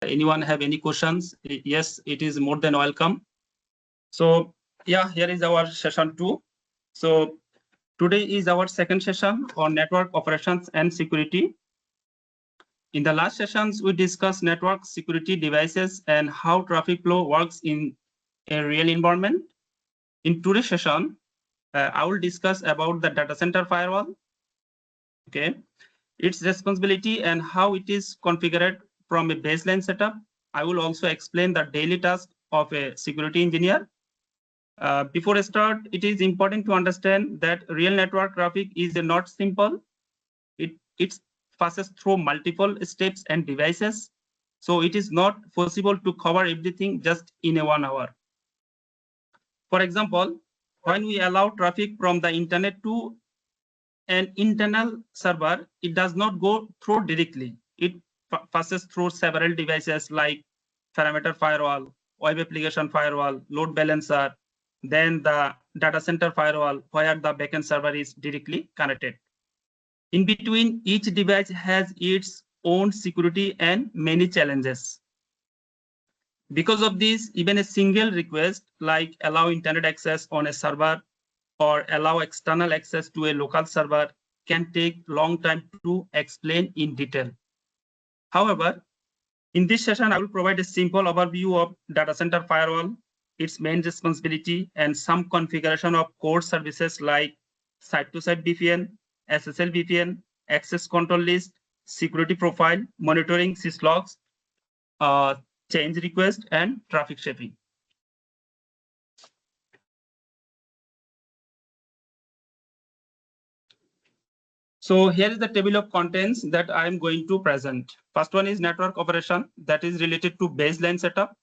anyone have any questions, yes, it is more than welcome. So yeah, here is our session 2. So today is our second session on network operations and security. In the last sessions, we discussed network security devices and how traffic flow works in a real environment. In today's session, I will discuss about the data center firewall, okay, its responsibility and how it is configured from a baseline setup. I will also explain the daily task of a security engineer. Before I start, it is important to understand that real network traffic is not simple. It passes through multiple steps and devices. So it is not possible to cover everything just in a 1 hour. For example, when we allow traffic from the internet to an internal server, it does not go through directly. It passes through several devices like parameter firewall, web application firewall, load balancer, then the data center firewall where the backend server is directly connected. In between, each device has its own security and many challenges. Because of this, even a single request like allow internet access on a server or allow external access to a local server can take long time to explain in detail. However, in this session, I will provide a simple overview of data center firewall, its main responsibility, and some configuration of core services like site-to-site VPN, SSL VPN, access control list, security profile, monitoring syslogs, change request, and traffic shaping. So here is the table of contents that I am going to present. First one is network operation, that is related to baseline setup.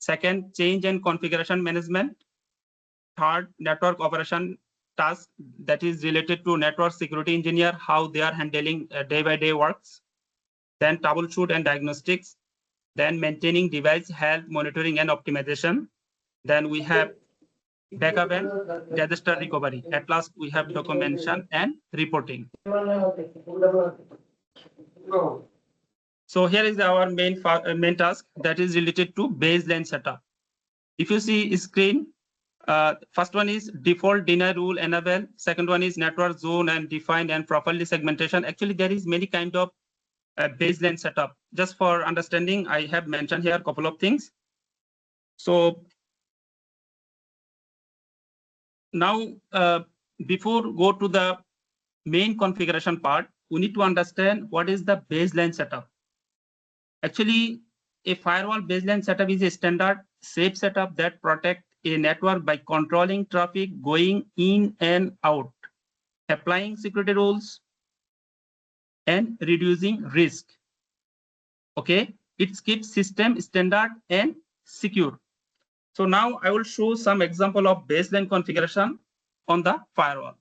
Second, change and configuration management. Third, network operation task, that is related to network security engineer, how they are handling day-by-day works. Then troubleshoot and diagnostics. Then maintaining device health monitoring and optimization. Then we have backup and disaster recovery. At last, we have documentation and reporting. So here is our main task, that is related to baseline setup. If you see screen, first one is default deny rule enable. Second one is network zone and define and properly segmentation. Actually, there is many kind of baseline setup. Just for understanding, I have mentioned here a couple of things. So now, before go to the main configuration part, we need to understand what is the baseline setup. Actually, a firewall baseline setup is a standard safe setup that protects a network by controlling traffic going in and out, applying security rules, and reducing risk. Okay, it keeps system standard and secure. So now I will show some example of baseline configuration on the firewall.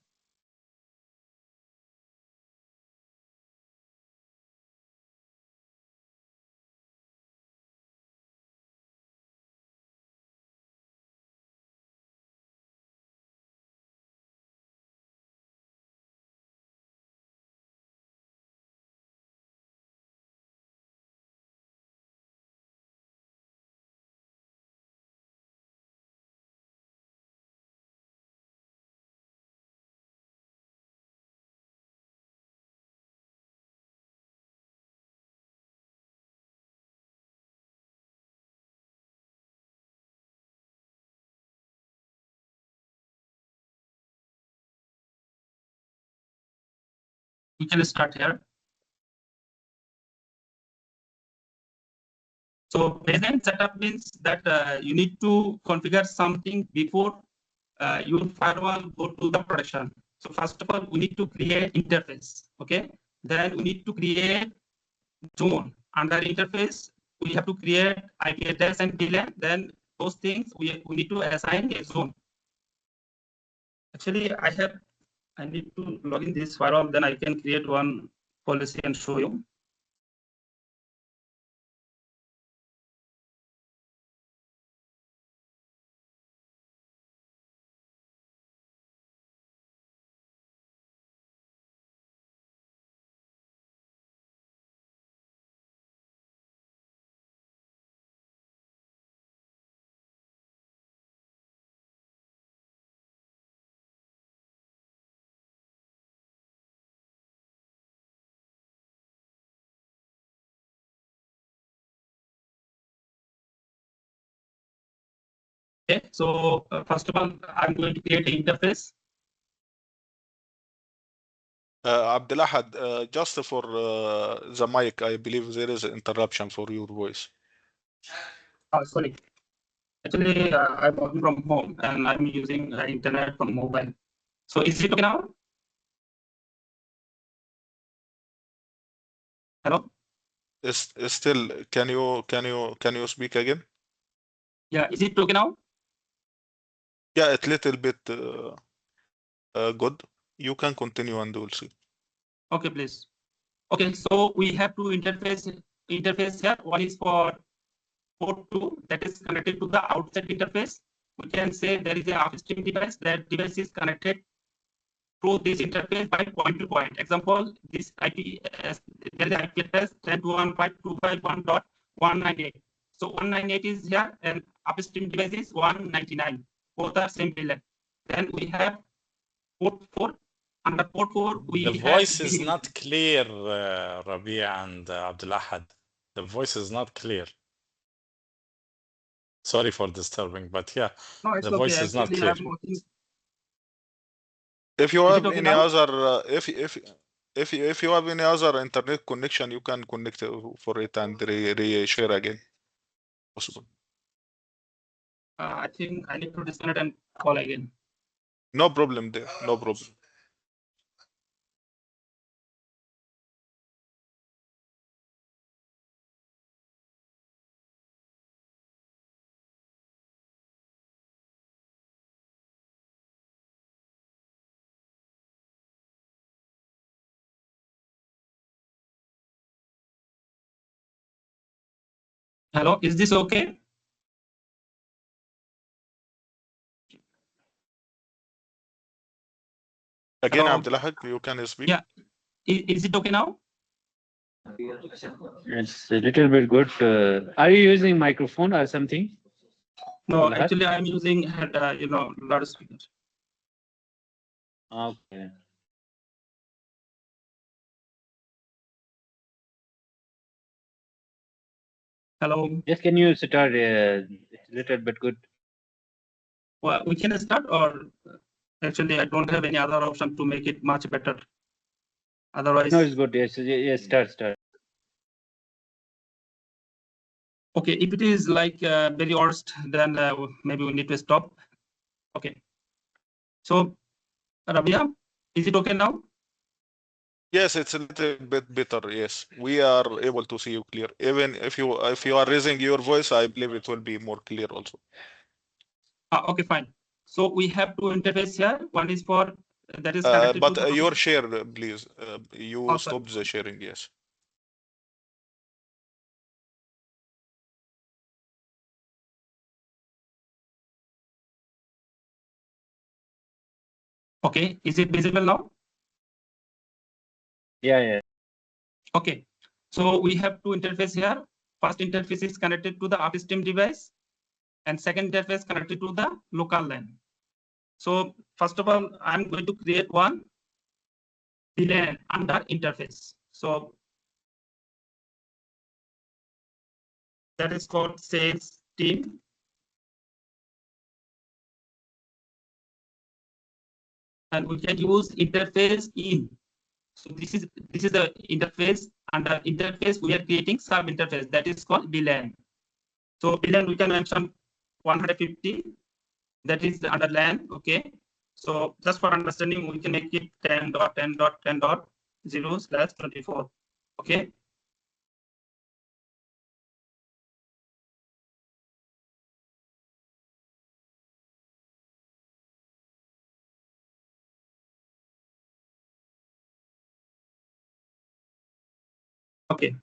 We can start here. So baseline setup means that you need to configure something before your firewall go to the production. So first of all, we need to create interface. Okay. Then we need to create zone. Under interface, we have to create IP address and VLAN. Then those things we need to assign a zone. Actually, I need to log in this firewall. Then I can create one policy and show you. Okay, so first of all, I'm going to create an interface. Abdelahad, just for the mic, I believe there is an interruption for your voice. Oh, sorry. Actually, I'm working from home and I'm using internet from mobile. So is it okay now? Hello? Still, can you speak again? Yeah, is it okay now? Yeah, it's little bit good. You can continue and we'll see. Okay, please. Okay, so we have two interface here. One is for port 2 that is connected to the outside interface. We can say there is a upstream device. That device is connected to this interface by point to point. Example, this IP there is IP address 10.1.251.198. So 198 is here and upstream device is 199. Both are same VLAN. Then we have port 4. Under port 4, we The voice is not clear, Rabia and Abdelahad. The voice is not clear. Sorry for disturbing, but yeah, no, it's the voice is not clear. If you have any other, if you have any other internet connection, you can connect for it and share again. Possible. I think I need to disconnect and call again. No problem there. No problem. Hello, is this okay? Again, Hello? Abdelahad, you can speak. Yeah. Is it okay now? It's a little bit good. Are you using microphone or something? No, actually, I'm using loudspeaker. Okay. Hello. Yes, can you start? It's a little bit good. Well, we can start, or actually, I don't have any other option to make it much better. Otherwise, no, it's good. Yes, start. Okay, if it is like very worst, then maybe we need to stop. Okay. So, Rabia, is it okay now? Yes, it's a little bit better. Yes, we are able to see you clear. Even if you are raising your voice, I believe it will be more clear also. Okay, fine. So we have two interfaces here. One is for that is but to your share, please. You sorry. stop the sharing. Yes. Okay, is it visible now? Yeah. Okay, so we have two interfaces here. First interface is connected to the upstream device, and second interface connected to the local LAN. So first of all, I'm going to create one VLAN under interface. So that is called sales team. And we can use interface in. So this is the interface. Under interface, we are creating sub interface that is called VLAN. So VLAN we can mention 150. That is under LAN. Okay. So just for understanding, we can make it 10.10.10.0/24. Okay. Okay.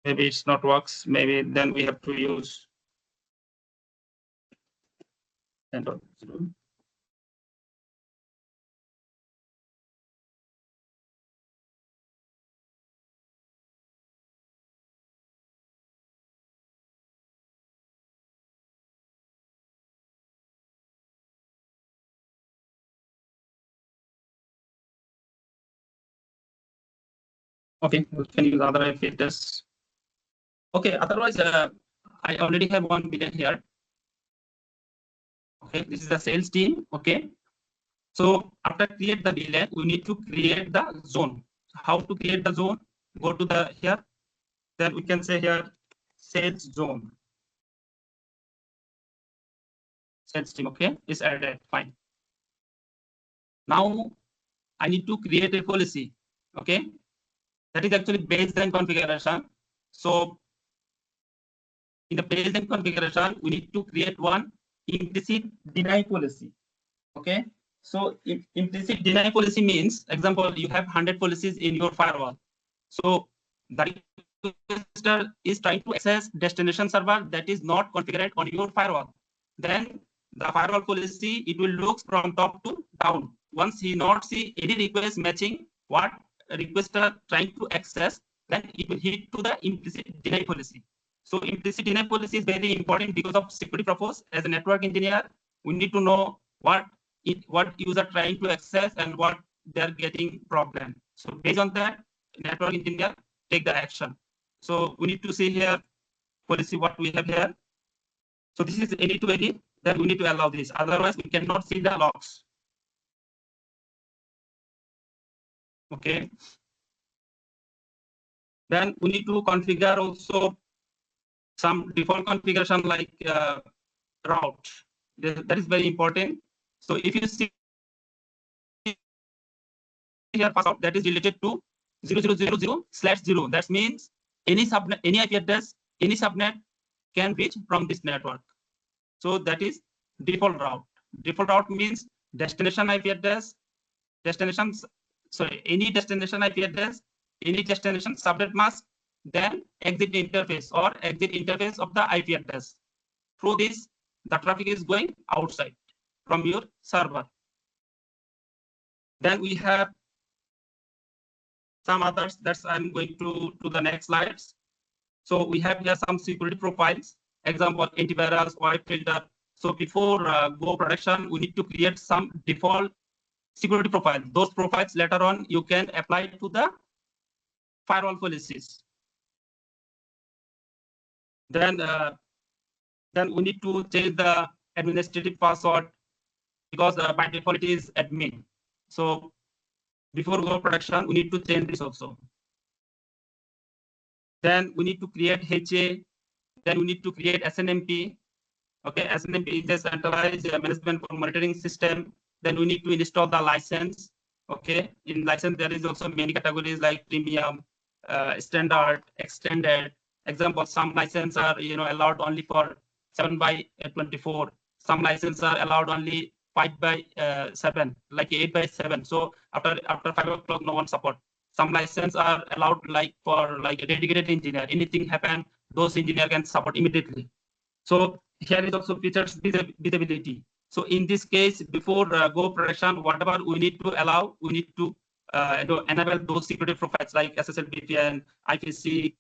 Maybe it's not works. Maybe then we have to use 10.0. Okay, we can use other filters. Okay, otherwise, I already have one VLAN here. Okay, this is the sales team. Okay, so after create the VLAN, we need to create the zone. How to create the zone? Go to the here. Then we can say here sales zone. Sales team. Okay, is added. Fine. Now I need to create a policy. Okay, that is actually baseline configuration. So in the baseline configuration, we need to create one implicit deny policy. Okay, so implicit deny policy means, example, you have 100 policies in your firewall. So the requester is trying to access destination server that is not configured on your firewall. Then the firewall policy, it will look from top to down. Once he not see any request matching what requester trying to access, then it will hit to the implicit deny policy. So implicit deny policy is very important because of security purpose. As a network engineer, we need to know what user trying to access and what they are getting problem. So based on that, network engineer take the action. So we need to see here policy what we have here. So this is any to any, then we need to allow this. Otherwise, we cannot see the logs. Okay. Then we need to configure also some default configuration like route. That is very important. So if you see here password that is related to 0000/0, that means any subnet, any IP address, any subnet can reach from this network. So that is default route. Default route means destination IP address, any destination IP address, any destination subnet mask, then exit interface or exit interface of the IP address. Through this, the traffic is going outside from your server. Then we have some others that I'm going to the next slides. So we have here some security profiles, example, antivirus, wipe filter. So before go production, we need to create some default security profile. Those profiles later on you can apply to the firewall policies. Then we need to change the administrative password because by default it is admin. So before go production, we need to change this also. Then we need to create HA. Then we need to create SNMP. Okay, SNMP is a centralized management for monitoring system. Then we need to install the license. Okay, in license there is also many categories like premium, standard, extended. Example, some licenses are allowed only for 7/24. Some licenses are allowed only 5/7, like 8/7. So after 5 o'clock, no one support. Some licenses are allowed like for like a dedicated engineer. Anything happen, those engineer can support immediately. So here is also features visibility. So in this case, before go production, whatever we need to allow, we need to enable those security profiles like SSL VPN, IPC,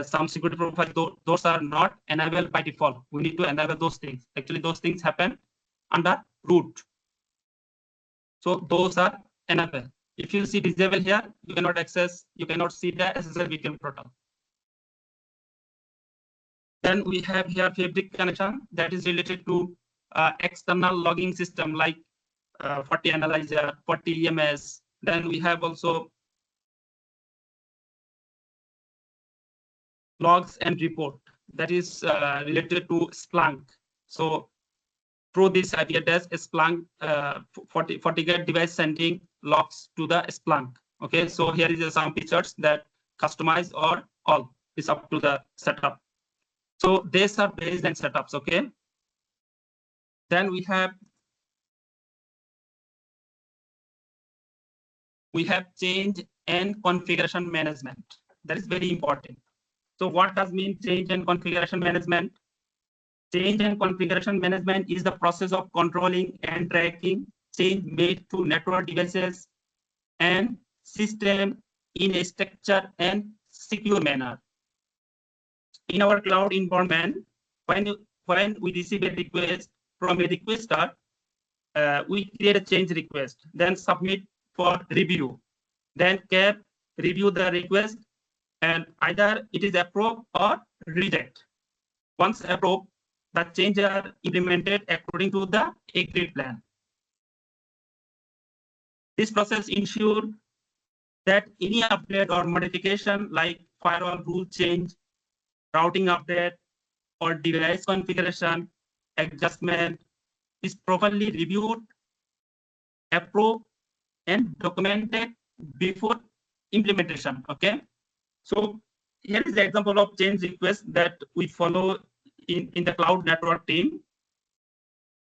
some security profiles. Those are not enabled by default. We need to enable those things. Actually, those things happen under root. So those are enabled. If you see disable here, you cannot access, you cannot see the SSL VPN protocol. Then we have here Fabric connection that is related to external logging system like FortiAnalyzer, Analyzer, FortiEMS. Then we have also logs and report that is related to Splunk. So through this IP address, Splunk FortiGate device sending logs to the Splunk. Okay, so here is some features that customize or all is up to the setup. So these are baseline setups. Okay. Then we have change and configuration management. That is very important. So what does mean change and configuration management? Change and configuration management is the process of controlling and tracking change made to network devices and system in a structured and secure manner. In our cloud environment, when we receive a request from a requester, we create a change request, then submit for review. Then KEP review the request, and either it is approved or reject. Once approved, the changes are implemented according to the agreed plan. This process ensures that any update or modification like firewall rule change, routing update, or device configuration adjustment is properly reviewed, approved, and documented before implementation. Okay, so here is the example of change request that we follow in the cloud network team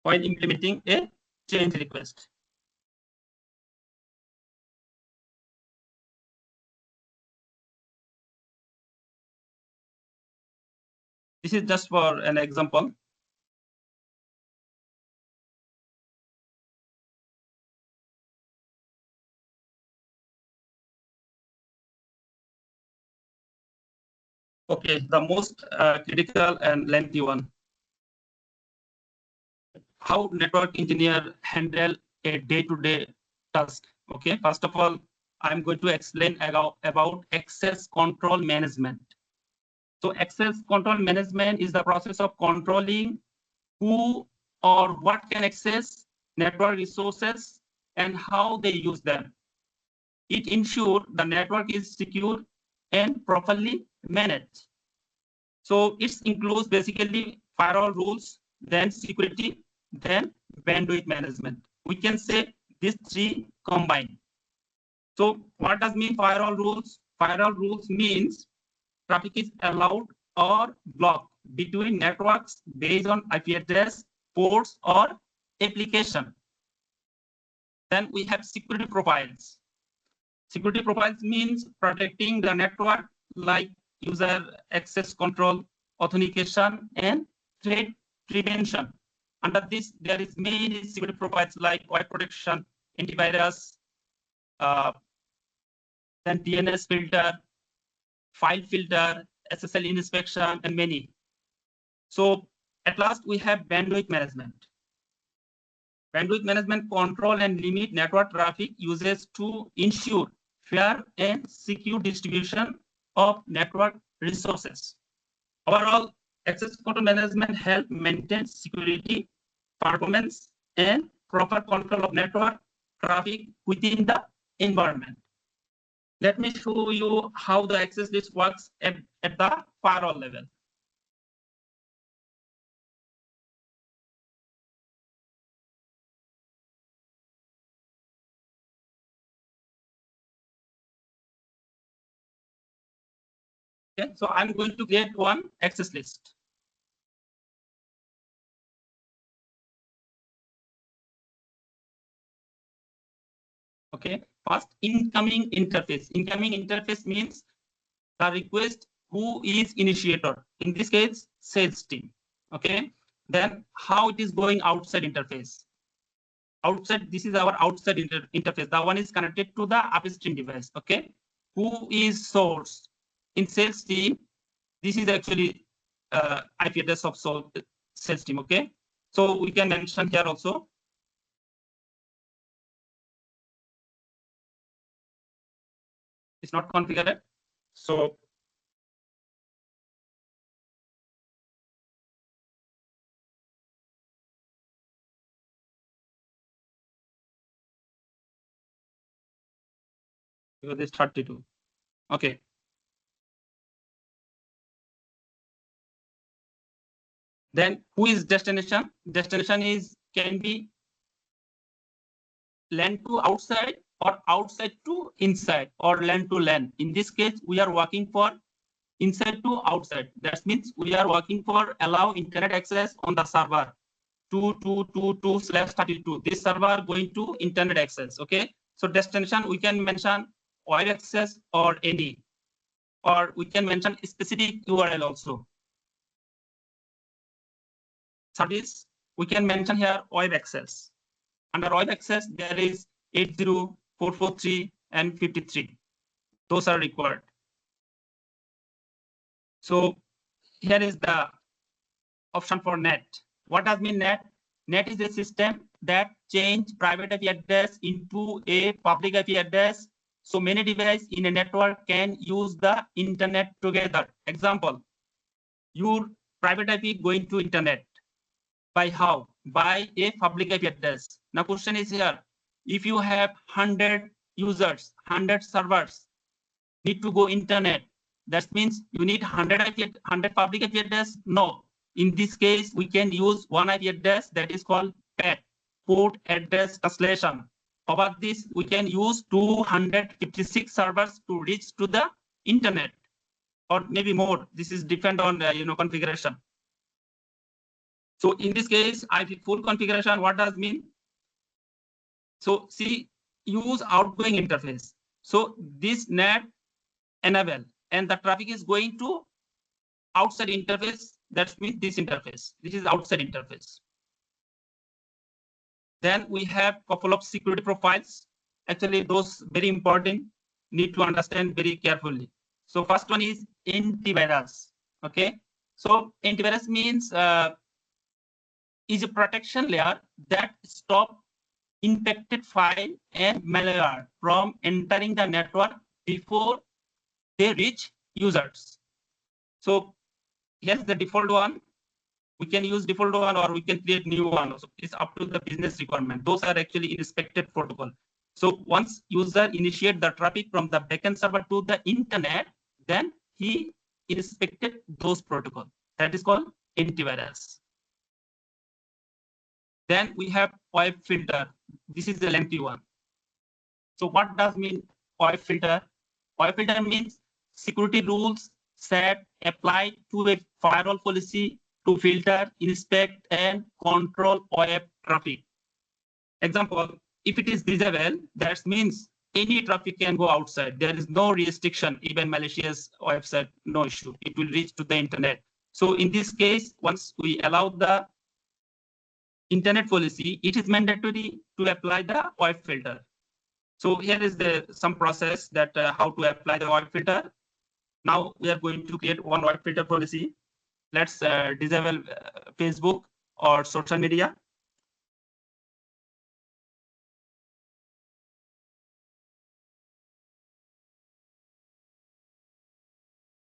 while implementing a change request. This is just for an example. Okay, the most critical and lengthy one. How network engineer handle a day-to-day task. Okay, first of all, I'm going to explain about access control management. So access control management is the process of controlling who or what can access network resources and how they use them. It ensures the network is secure and properly managed. So it includes basically firewall rules, then security, then bandwidth management. We can say these three combined. So what does mean firewall rules? Firewall rules means traffic is allowed or blocked between networks based on IP address, ports, or application. Then we have security profiles. Security profiles means protecting the network like user access control, authentication, and threat prevention. Under this, there is many security profiles like web protection, antivirus, then DNS filter, file filter, SSL inspection, and many. So at last, we have bandwidth management. Bandwidth management control and limit network traffic uses to ensure fair and secure distribution of network resources. Overall, access control management helps maintain security, performance, and proper control of network traffic within the environment. Let me show you how the access list works at the firewall level. Okay, so I'm going to get one access list. Okay, first incoming interface. Incoming interface means the request who is initiator. In this case, sales team. Okay, then how it is going outside interface. Outside, this is our outside interface. The one is connected to the upstream device. Okay, who is source? In sales team, this is actually IP address of sales team. Okay, so we can mention here also. It's not configured. So because it's 32. Okay. Then who is destination? Destination can be LAN to outside or outside to inside or LAN to LAN. In this case, we are working for inside to outside. That means we are working for allow internet access on the server 2222/32. This server going to internet access. Okay. So destination we can mention web access or any, or we can mention specific URL also. Service, we can mention here web access. Under web access, there is 80, 443, and 53. Those are required. So here is the option for NAT. What does mean NAT? NAT is a system that change private IP address into a public IP address. So many devices in a network can use the internet together. Example, your private IP going to internet. By how? By a public IP address. Now question is here, if you have 100 users, 100 servers need to go internet, that means you need 100 public IP address? No. In this case, we can use one IP address that is called PAT, port address translation. About this, we can use 256 servers to reach to the internet, or maybe more. This is depend on configuration. So in this case, IP full configuration, what does mean? So see, use outgoing interface. So this NAT enable, and the traffic is going to outside interface. That means this interface. This is outside interface. Then we have couple of security profiles. Actually, those very important, need to understand very carefully. So first one is antivirus. Okay. So antivirus means is a protection layer that stop infected file and malware from entering the network before they reach users. So here's the default one. We can use default one or we can create new one. Also, it's up to the business requirement. Those are actually inspected protocol. So once user initiate the traffic from the backend server to the internet, then he inspected those protocols. That is called antivirus. Then we have OIP filter. This is the lengthy one. So what does mean OIP filter? OIP filter means security rules set applied to a firewall policy to filter, inspect, and control OIP traffic. Example, if it is disabled, that means any traffic can go outside. There is no restriction, even malicious website, no issue. It will reach to the internet. So in this case, once we allow the internet policy, it is mandatory to apply the OIP filter. So here is some process that how to apply the OIP filter. Now we are going to create one OIP filter policy. Let's disable Facebook or social media.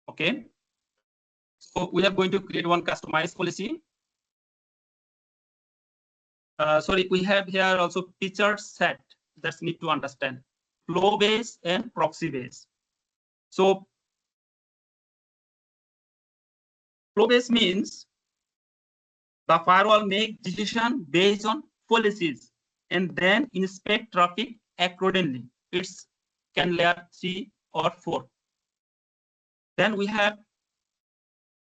Okay. So we are going to create one customized policy. Sorry, we have here also feature set that need to understand. Flow base and proxy base. So flow base means the firewall make decision based on policies and then inspect traffic accordingly. It's can layer 3 or 4. Then we have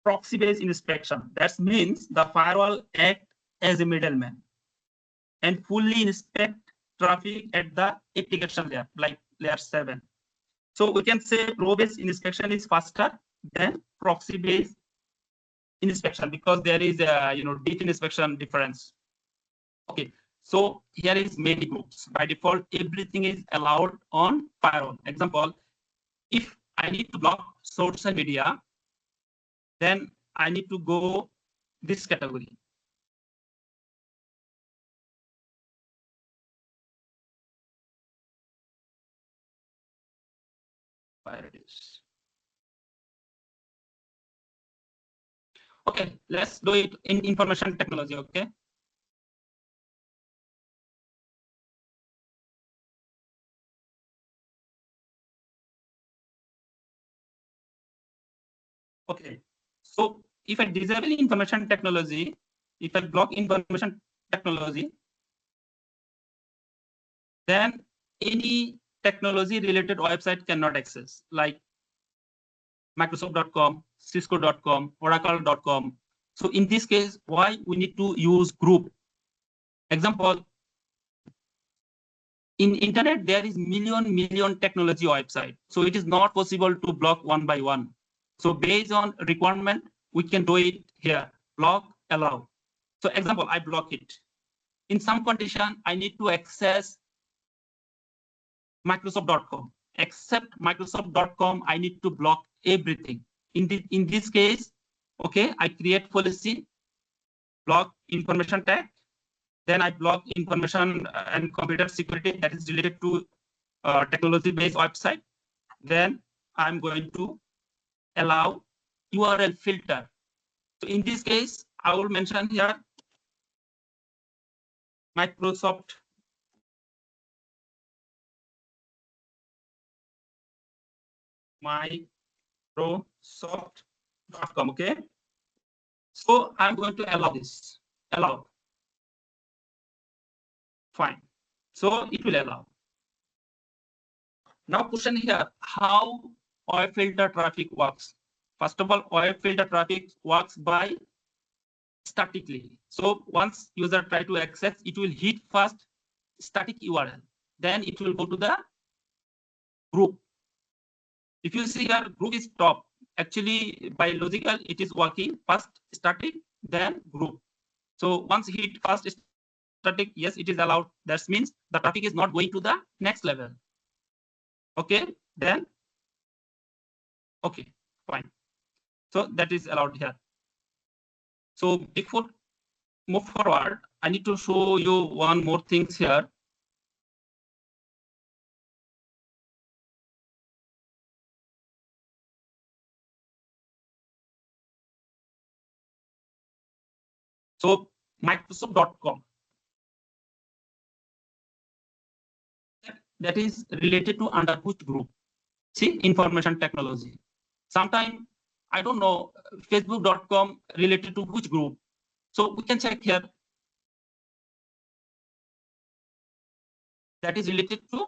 proxy based inspection. That means the firewall act as a middleman and fully inspect traffic at the application layer, like layer 7. So we can say flow based inspection is faster than proxy based inspection because there is a deep inspection difference. Okay, so here is many groups. By default, everything is allowed on firewall. Example, if I need to block social media, then I need to go this category. Where it is. Okay, let's do it in information technology. Okay. Okay, so if I disable information technology, if I block information technology, then any technology related website cannot access, like Microsoft.com, Cisco.com, Oracle.com. So in this case, why we need to use group? Example, in internet, there is million technology website. So it is not possible to block one by one. So based on requirement, we can do it here, block, allow. So example, I block it. In some condition, I need to access Microsoft.com. Except Microsoft.com, I need to block everything. In this case, okay, I create policy, block information tag, then I block information and computer security that is related to technology-based website. Then I'm going to allow URL filter. So in this case, I will mention here Microsoft Microsoft.com. Okay. So I'm going to allow this. Allow. Fine. So it will allow. Now question here, how web filter traffic works. First of all, web filter traffic works by statically. So once user try to access, it will hit first static URL. Then it will go to the group. If you see here, group is top. Actually, by logical, it is working first static, then group. So once hit first static, yes, it is allowed. That means the traffic is not going to the next level. Okay, then okay, fine. So that is allowed here. So before move forward, I need to show you one more things here. So Microsoft.com. That is related to under which group? See, information technology. Sometime, I don't know, Facebook.com related to which group? So we can check here. That is related to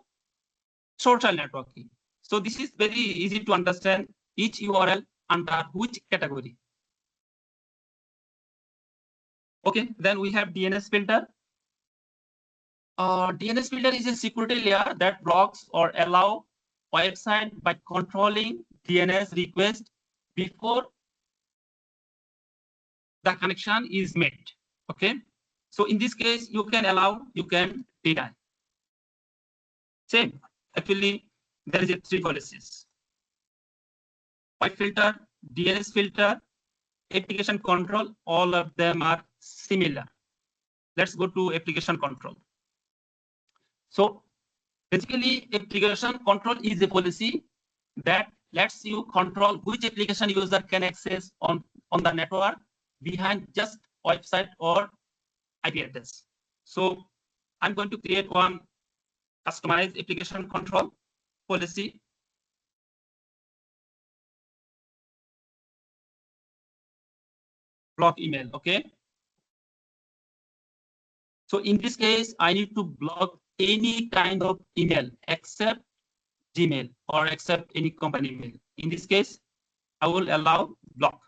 social networking. So this is very easy to understand each URL under which category. Okay, then we have DNS filter. DNS filter is a security layer that blocks or allow website by controlling DNS request before the connection is made. Okay, so in this case, you can allow, you can deny. Same. Actually, there is a 3 policies. Web filter, DNS filter, application control, all of them are similar. Let's go to application control. So basically, application control is a policy that lets you control which application user can access on the network behind just website or IP address. So I'm going to create one customized application control policy. Block email, okay? So in this case, I need to block any kind of email except Gmail or except any company email. In this case, I will allow block.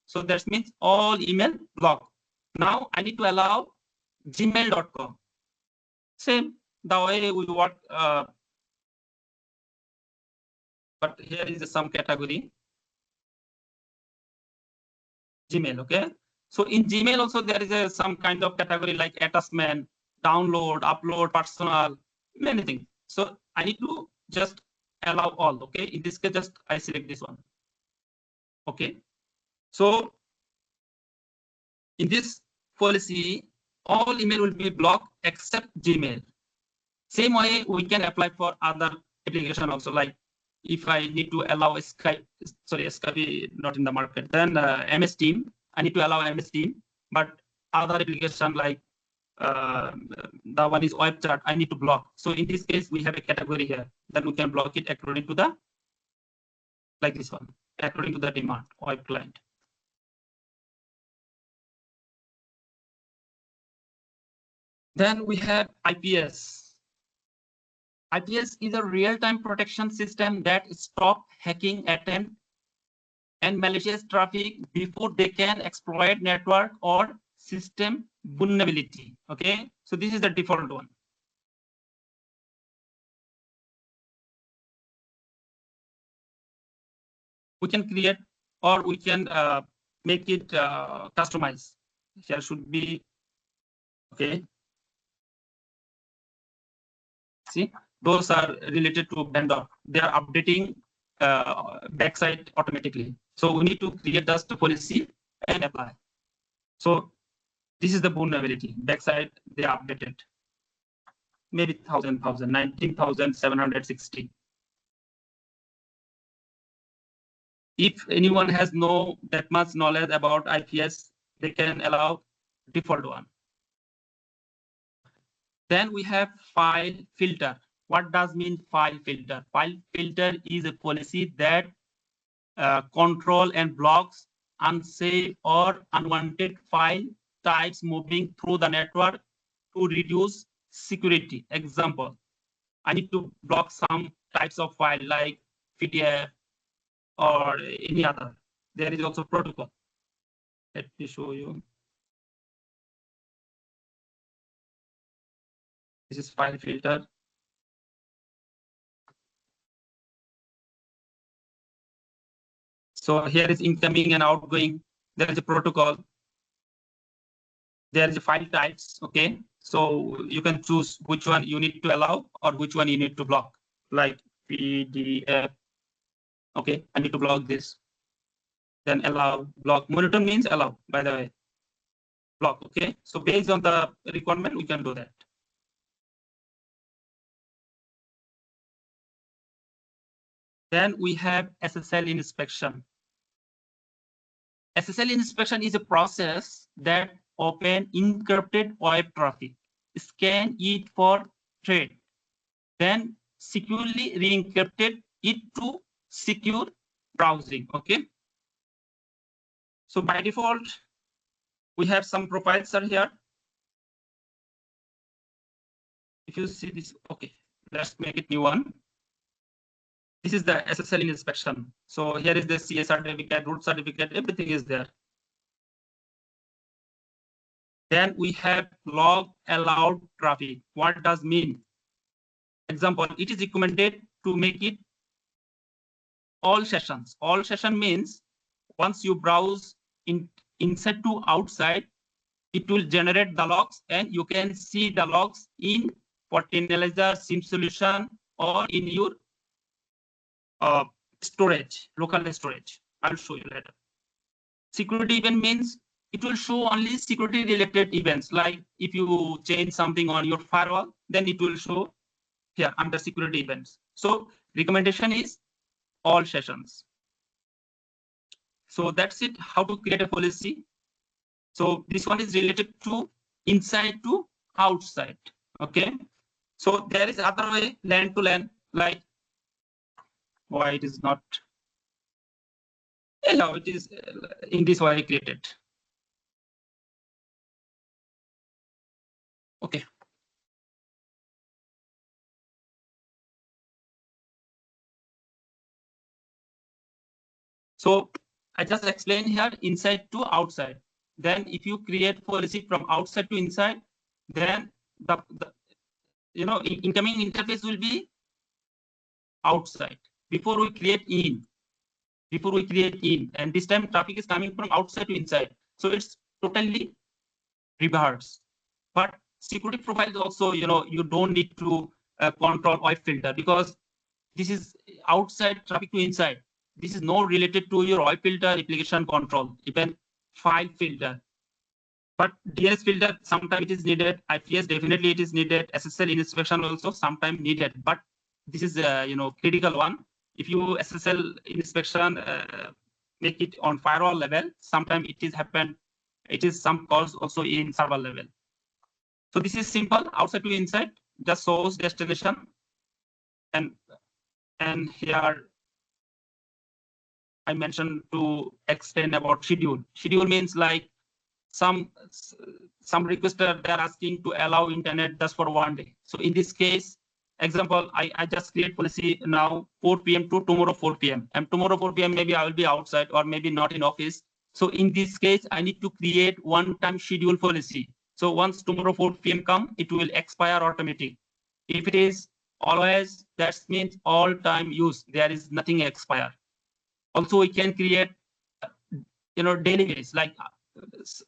So that means all email block. Now I need to allow gmail.com. Same, the way we work, but here is some category. Gmail, okay? So in Gmail also there is some kind of category like attachment, download, upload, personal, many things. So I need to just allow all, okay? In this case, just I select this one. Okay. So in this policy, all email will be blocked except Gmail. Same way we can apply for other application also, like if I need to allow Skype, sorry, Skype not in the market, then MS Team, I need to allow MS Team, but other application like the one is web chat, I need to block. So in this case, we have a category here, then we can block it according to the, like this one, according to the demand, web client. Then we have IPS. IPS is a real-time protection system that stops hacking attempt and malicious traffic before they can exploit network or system vulnerability. Okay, so this is the default one. We can create or we can make it customized. Here should be, okay. See, those are related to vendor. They are updating backside automatically. So we need to create just the policy and apply. So this is the vulnerability. Backside they are updated. Maybe 19,760. If anyone has no that much knowledge about IPS, they can allow default one. Then we have file filter. What does mean file filter? File filter is a policy that control and blocks unsafe or unwanted file types moving through the network to reduce security. Example, I need to block some types of file like PDF or any other. There is also protocol. Let me show you. This is file filter. So here is incoming and outgoing. There is a protocol. There is a file types. Okay. So you can choose which one you need to allow or which one you need to block, like PDF. Okay, I need to block this. Then allow, block. Monitor means allow, by the way. Block. Okay. So based on the requirement, we can do that. Then we have SSL inspection. SSL inspection is a process that open encrypted web traffic, scan it for threat, then securely re-encrypted it to secure browsing. Okay. So by default, we have some profiles are here. If you see this, okay, let's make it new one. This is the SSL inspection. So here is the CS certificate, root certificate, everything is there. Then we have log allowed traffic. What does mean? Example, it is recommended to make it all sessions. All session means once you browse inside to outside, it will generate the logs and you can see the logs in Fortinalyzer, SIEM solution, or in your storage, local storage. I'll show you later. Security event means it will show only security related events. Like if you change something on your firewall, then it will show here under security events. So recommendation is all sessions. So that's it, how to create a policy. So this one is related to inside to outside. Okay. So there is other way, LAN to LAN, like why it is not. Anyhow, it is in this way created. Okay. So I just explained here inside to outside. Then if you create policy from outside to inside, then the incoming interface will be outside before we create in. And this time traffic is coming from outside to inside. So it's totally reverse. But security profiles also, you don't need to control web filter because this is outside traffic to inside. This is not related to your web filter application control, even file filter. But DNS filter, sometimes it is needed. IPS definitely it is needed. SSL inspection also sometimes needed. But this is critical one. If you SSL inspection make it on firewall level, sometimes it is happen. It is some calls also in server level. So this is simple. Outside to inside, just source destination, and here I mentioned to explain about schedule. Schedule means like some requester they're asking to allow internet just for one day. So in this case, example, I just create policy now 4 p.m. to tomorrow 4 p.m. and tomorrow 4 p.m. maybe I will be outside or maybe not in office. So in this case, I need to create one-time schedule policy. So once tomorrow 4 p.m. come, it will expire automatically. If it is always, that means all time use. There is nothing expire. Also, we can create, daily base like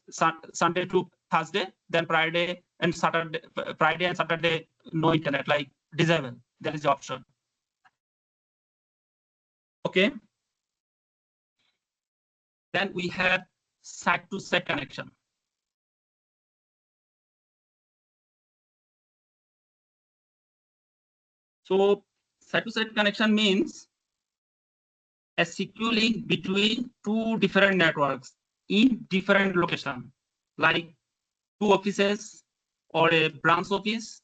Sunday to Thursday, then Friday and Saturday, no internet, like disable. There is the option. Okay. Then we have site-to-site connection. So site-to-site connection means a secure link between two different networks in different location, like two offices or a branch office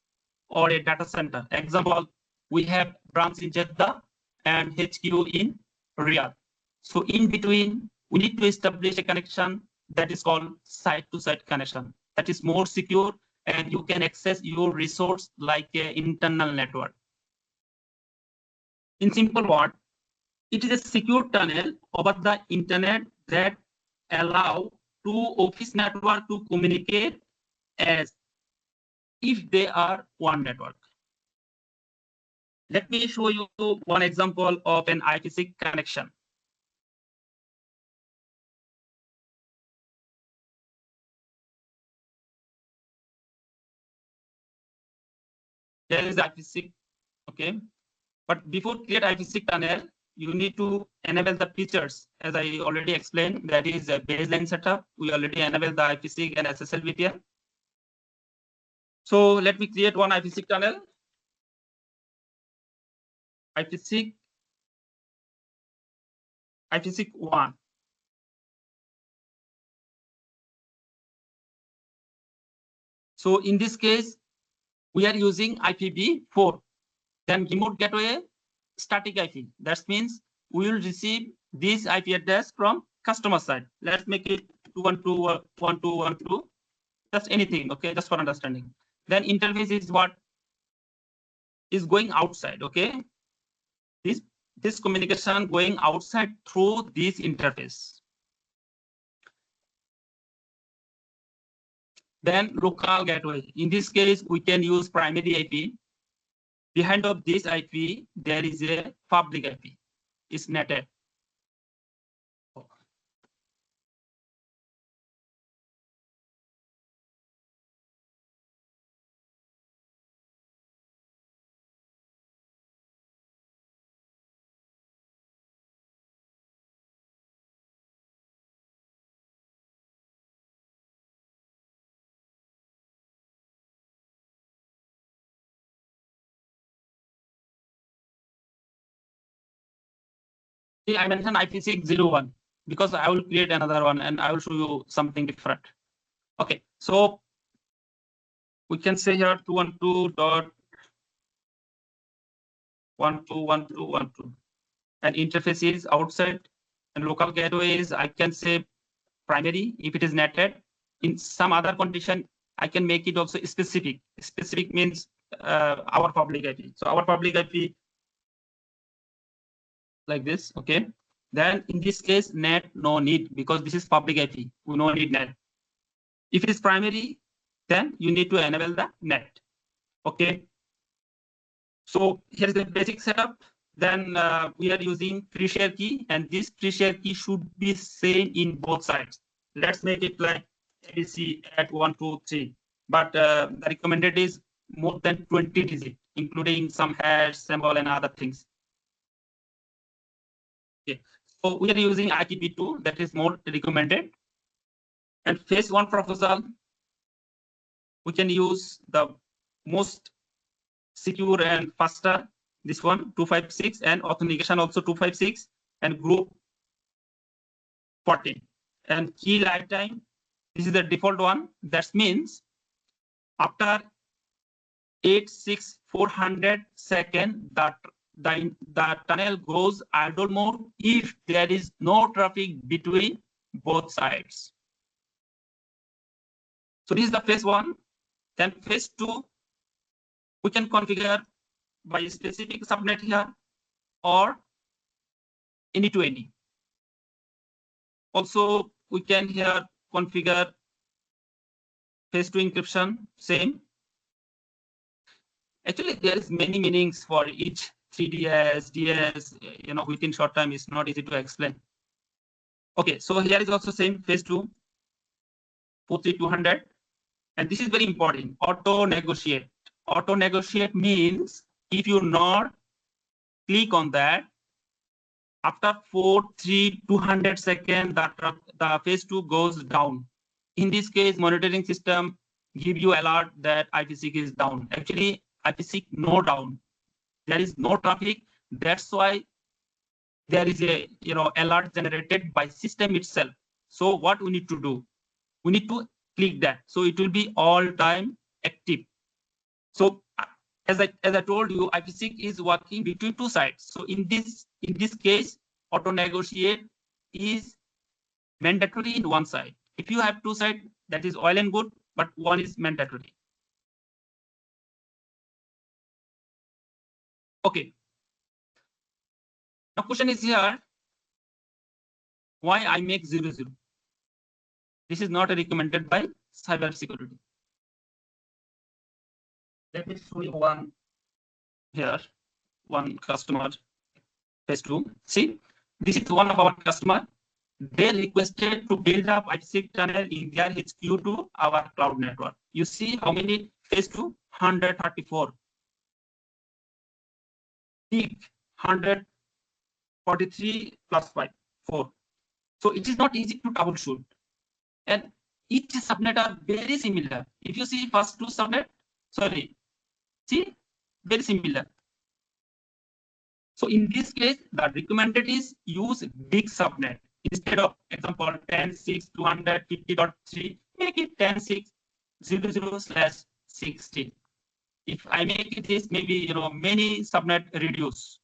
or a data center. Example, we have branch in Jeddah and HQ in Riyadh. So in between, we need to establish a connection that is called site-to-site connection. That is more secure, and you can access your resource like an internal network. In simple word, it is a secure tunnel over the internet that allow two office network to communicate as if they are one network. Let me show you one example of an IPsec connection. Here is IPsec, okay. But before create IPsec tunnel, you need to enable the features. As I already explained, that is a baseline setup. We already enabled the IPsec and SSL VPN. So let me create one IPsec tunnel. IPsec 1. So in this case, we are using IPv4. Then remote gateway static IP. That means we will receive this IP address from customer side. Let's make it 212.1.2.1.2. Just anything, okay, just for understanding. Then interface is what is going outside, okay. This communication going outside through this interface. Then local gateway. In this case, we can use primary IP. Behind of this IP, there is a public IP. It's netted. I mentioned IPsec 01 because I will create another one and I will show you something different. Okay, so we can say here 212.1.2.1.2.1.2, and interface is outside, and local gateway is, I can say, primary if it is netted. In some other condition, I can make it also specific. Specific means our public IP. So our public IP like this, okay. Then in this case, net no need, because this is public IP. We no need net. If it is primary, then you need to enable the net, okay. So here is the basic setup. Then we are using free share key, and this free share key should be same in both sides. Let's make it like ABC at 1, 2, 3. But the recommended is more than 20 digits, including some hash, symbol, and other things. Okay, so we are using IPv2, that is more recommended. And phase 1 proposal, we can use the most secure and faster, this one 256, and authentication also 256, and group 14. And key lifetime, this is the default one. That means after 86400 seconds, the tunnel goes idle mode if there is no traffic between both sides. So this is the phase 1. Then phase 2, we can configure by specific subnet here or any to any. Also, we can here configure phase 2 encryption, same. Actually, there is many meanings for each 3DS, DS, within short time, it's not easy to explain. Okay, so here is also same phase 2, 43200. And this is very important, auto negotiate. Auto negotiate means if you not click on that, after 43200 seconds, the phase 2 goes down. In this case, monitoring system give you alert that IPsec is down. Actually, IPsec no down. There is no traffic. That's why there is a alert generated by system itself. So what we need to do? We need to click that. So it will be all time active. So as I told you, IPsec is working between two sides. So in this case, auto negotiate is mandatory in one side. If you have two sides, that is well and good, but one is mandatory. Okay. Now question is here, why I make 00? This is not recommended by cyber security. Let me show you one here, one customer, phase 2. See, this is one of our customer. They requested to build up IPsec tunnel in their HQ to our cloud network. You see how many phase 2? 134. Peak 143 plus 5, 4. So it is not easy to troubleshoot. And each subnet are very similar. If you see first two subnet, see, very similar. So in this case, the recommended is use big subnet. Instead of example 10.6.250.3, make it 10.6.00/16. If I make it this, maybe many subnet reduce.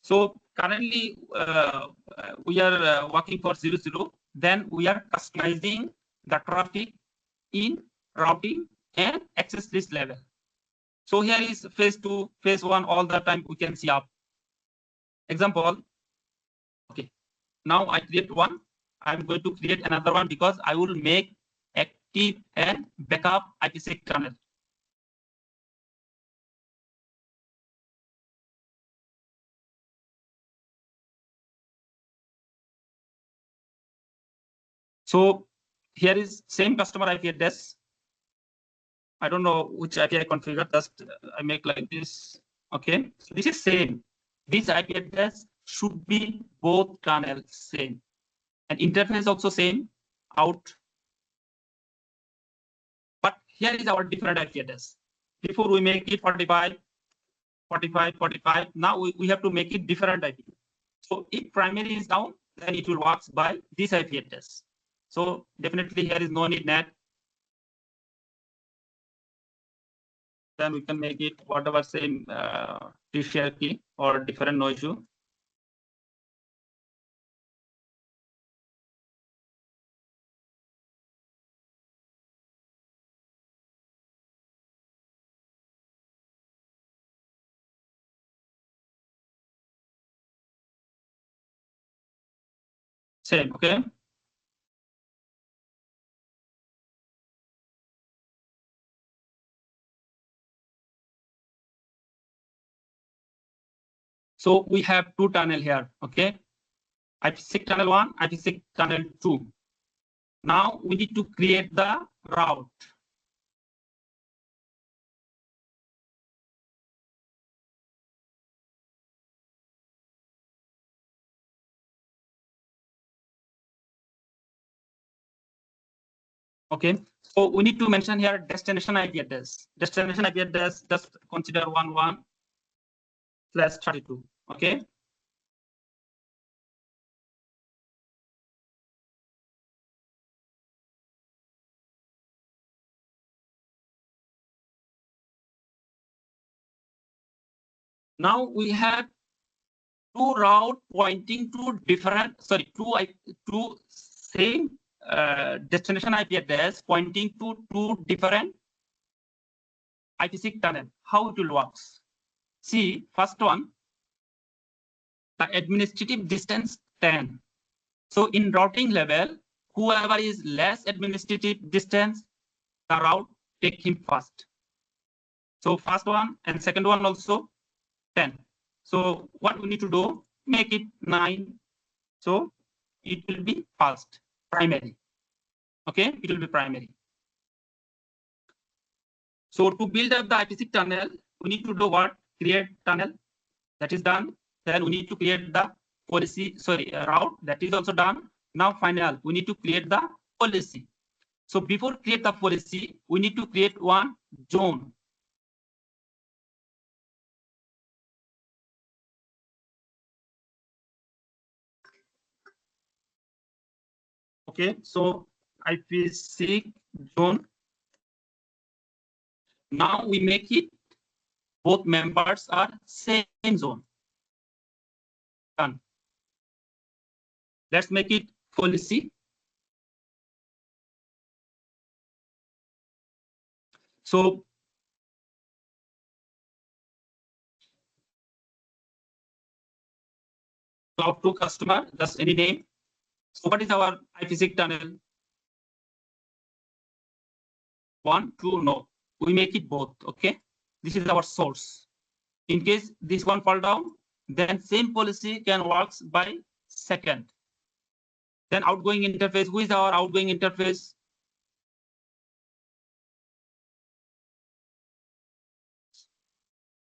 So currently we are working for 00. Then we are customizing the traffic in routing and access list level. So here is phase 2, phase 1, all the time we can see up. Example, okay, now I create one. I'm going to create another one because I will make active and backup IPsec tunnel. So here is same customer IP address. I don't know which IP I configured, just I make like this. Okay, so this is same. This IP address should be both tunnel same. And interface also same, out. But here is our different IP address. Before we make it 45, 45, 45. Now we have to make it different IP. So if primary is down, then it will work by this IP address. So definitely here is no need NAT. Then we can make it whatever same TCR key or different no issue. Same, okay. So we have two tunnel here, okay. IPsec tunnel 1, IPsec tunnel 2. Now we need to create the route. Okay, so we need to mention here destination IP address. Destination IP address, just consider 11/32. Okay. Now we have two route pointing to different, two same destination IP address pointing to two different IPsec tunnel. How it will work? See, first one, the administrative distance 10. So in routing level, whoever is less administrative distance, the route take him first. So first one and second one also 10. So what we need to do, make it 9. So it will be first, primary. Okay, it will be primary. So to build up the IPsec tunnel, we need to do what? Create tunnel. That is done. Then we need to create the policy, route. That is also done. Now final, we need to create the policy. So before create the policy, we need to create one zone. Okay, so IPsec zone. Now we make it both members are same zone. Done. Let's make it policy. So cloud to customer, just any name. So what is our IPsec tunnel? 1, 2, no. We make it both. Okay, this is our source. In case this one fall down, then same policy can works by second. Then outgoing interface. Who is our outgoing interface?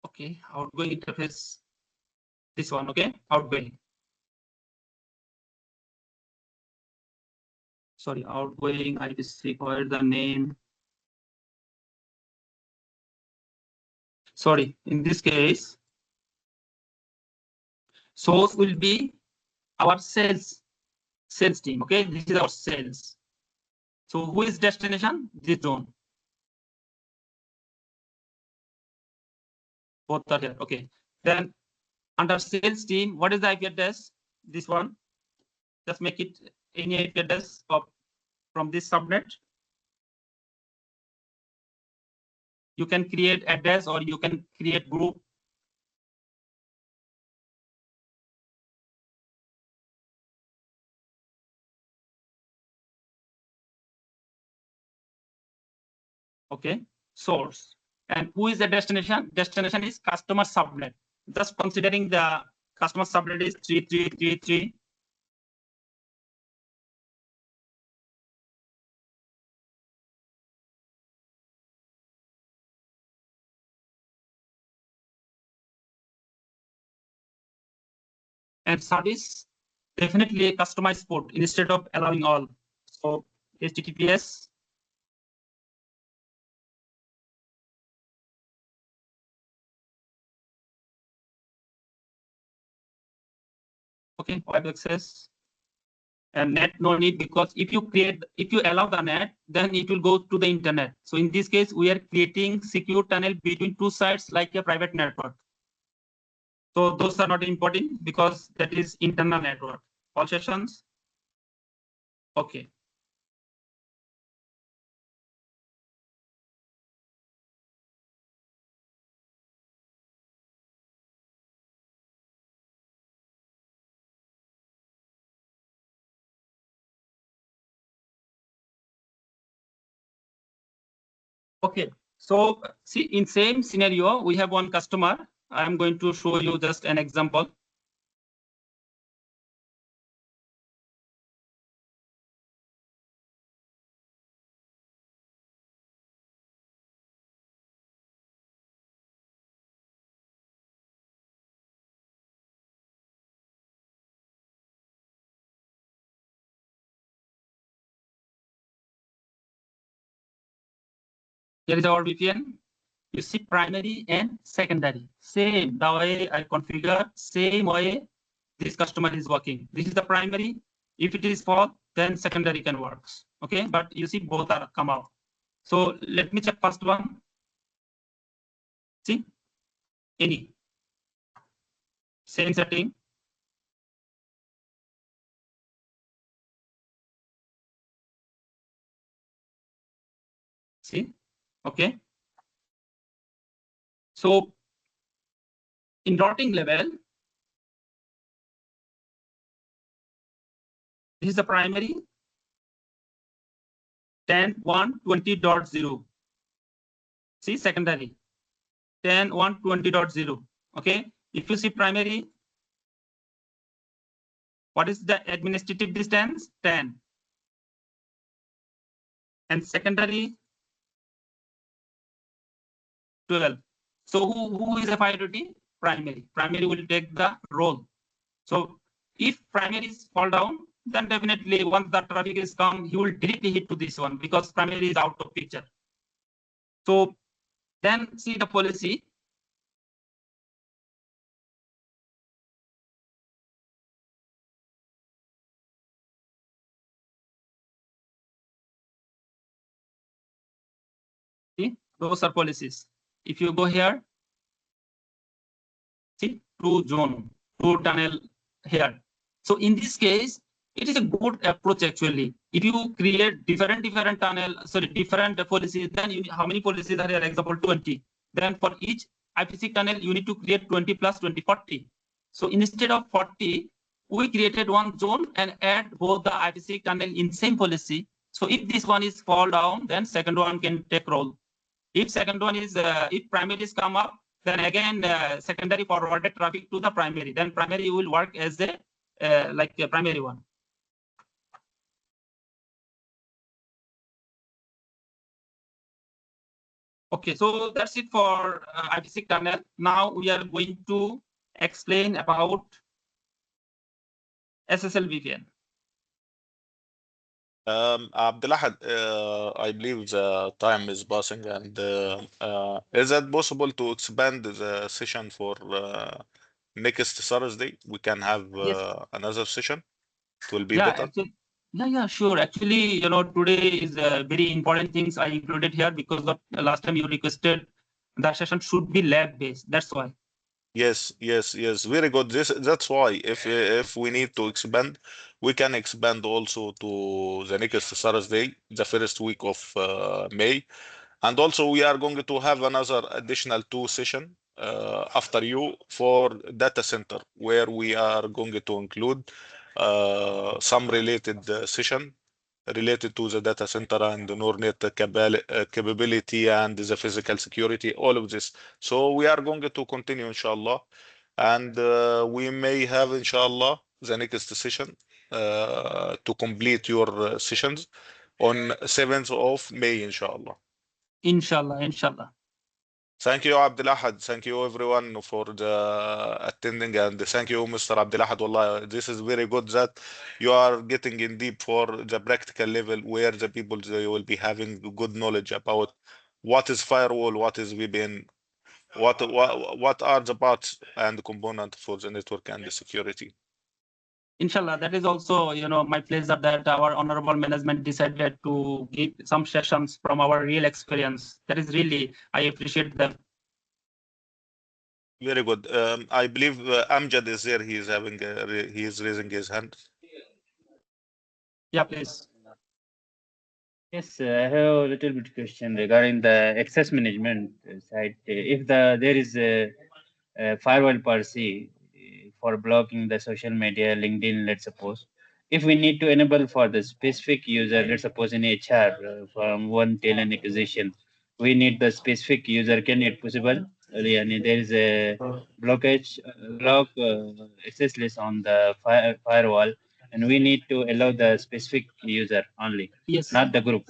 Okay, outgoing interface. This one. Okay, outgoing. Sorry, outgoing IPsec. Where the name? Sorry, in this case, source will be our sales team. Okay, this is our sales. So who is destination? This zone. Both are here. Okay. Then under sales team, what is the IP address? This one. Just make it any IP address from this subnet. You can create address or you can create group. Okay, source. And who is the destination? Destination is customer subnet. Just considering the customer subnet is 3333. And service, definitely a customized port instead of allowing all. So HTTPS. Okay, web access. And net no need, because if you allow the net, then it will go to the internet. So in this case, we are creating secure tunnel between two sites like a private network. So those are not important because that is internal network. All sessions. Okay. Okay, so see, in same scenario, we have one customer. I'm going to show you just an example. Here is our VPN. You see primary and secondary. Same, the way I configure, same way this customer is working. This is the primary. If it is false, then secondary can work. Okay, but you see both are come out. So let me check first one. See, any same setting. See, okay. So in routing level, this is the primary 10.1.20.0. See, secondary 10.1.20.0. Okay, if you see primary, what is the administrative distance? 10. And secondary 12. So who is a priority? Primary. Primary will take the role. So if primary is fall down, then definitely once the traffic is come, he will directly hit to this one because primary is out of picture. So then see the policy. Those are policies. If you go here, see, 2 zone, 2 tunnel here. So in this case, it is a good approach actually. If you create different tunnel, different policies, then how many policies are here? Example 20. Then for each IPC tunnel, you need to create 20 plus 20, 40. So instead of 40, we created one zone and add both the IPC tunnel in same policy. So if this one is fall down, then second one can take role. If second one is, if primaries come up, then again secondary forwarded traffic to the primary. Then primary will work as a like a primary one. Okay, so that's it for IPC tunnel. Now we are going to explain about SSL VPN. Abdulahad, I believe the time is passing, and is it possible to expand the session for next Thursday? We can have Yes. another session. It will be Yeah, better. actually, yeah, sure. Actually, today is very important things I included here because the last time you requested the session should be lab based. That's why. Yes. Very good. That's why if we need to expand, we can expand also to the next Thursday, the first week of May, and also we are going to have another additional 2 session after you for data center, where we are going to include some related session related to the data center and the NorNet capability and the physical security, all of this. So we are going to continue, inshallah, and we may have, inshallah, the next session to complete your sessions on 7th of May, inshallah. Inshallah. Thank you, Abdulahad. Thank you, everyone, for the attending, and thank you, Mr. Abdulahad. Wallah, this is very good that you are getting in deep for the practical level, where the people, they will be having good knowledge about what is firewall, what is VPN, what are the parts and components for the network and the security. Inshallah, that is also my pleasure that our honorable management decided to give some sessions from our real experience. That is really, I appreciate them. Very good. I believe Amjad is there. He is raising his hand. Yeah, please. Yes, I have a little bit question regarding the access management side. If there is a firewall policy for blocking the social media, LinkedIn, let's suppose, if we need to enable for the specific user, let's suppose in HR from one talent acquisition, we need the specific user. Can it possible? There is a block access list on the firewall, and we need to allow the specific user only, Yes. not the group.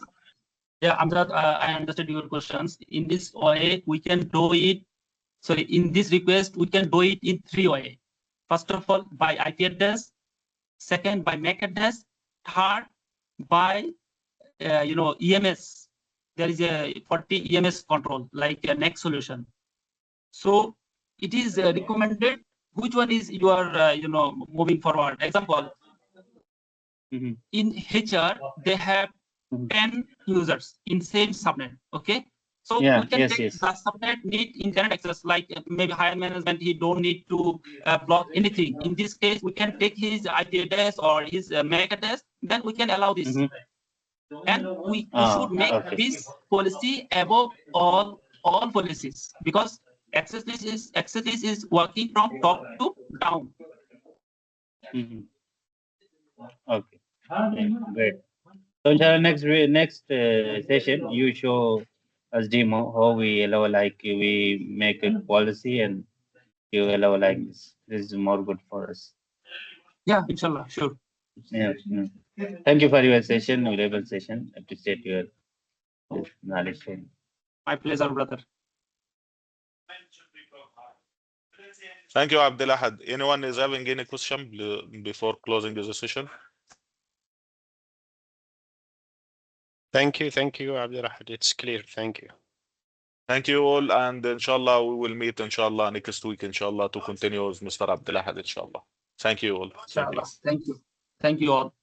Yeah, Amjad, I understood your questions. In this way, we can do it. Sorry, in this request, we can do it in 3 ways. First of all, by IP address. Second, by MAC address. Third, by EMS. There is a 40 EMS control, like a next solution. So it is recommended. Which one is you are moving forward? Example, in HR, they have 10 users in same subnet. Okay, so we can take the subnet need internet access, like maybe higher management, he don't need to block anything. In this case, we can take his IP address or his MAC address, then we can allow this. And we should make this policy above all policies, because access list is working from top to down. Okay, great. So in the next session, you show us demo how we allow, like we make a policy, and you allow like this. This is more good for us. Yeah, inshallah, sure. Yeah. Thank you for your session, valuable session. Appreciate your knowledge. My pleasure, brother. Thank you, Abdulahad. Anyone is having any question before closing the session? Thank you, Abdulahad. It's clear. Thank you. Thank you all, and inshallah we will meet inshallah next week, inshallah, to continue with Mr. Abdulahad, inshallah. Thank you all. Inshallah. Thank you all.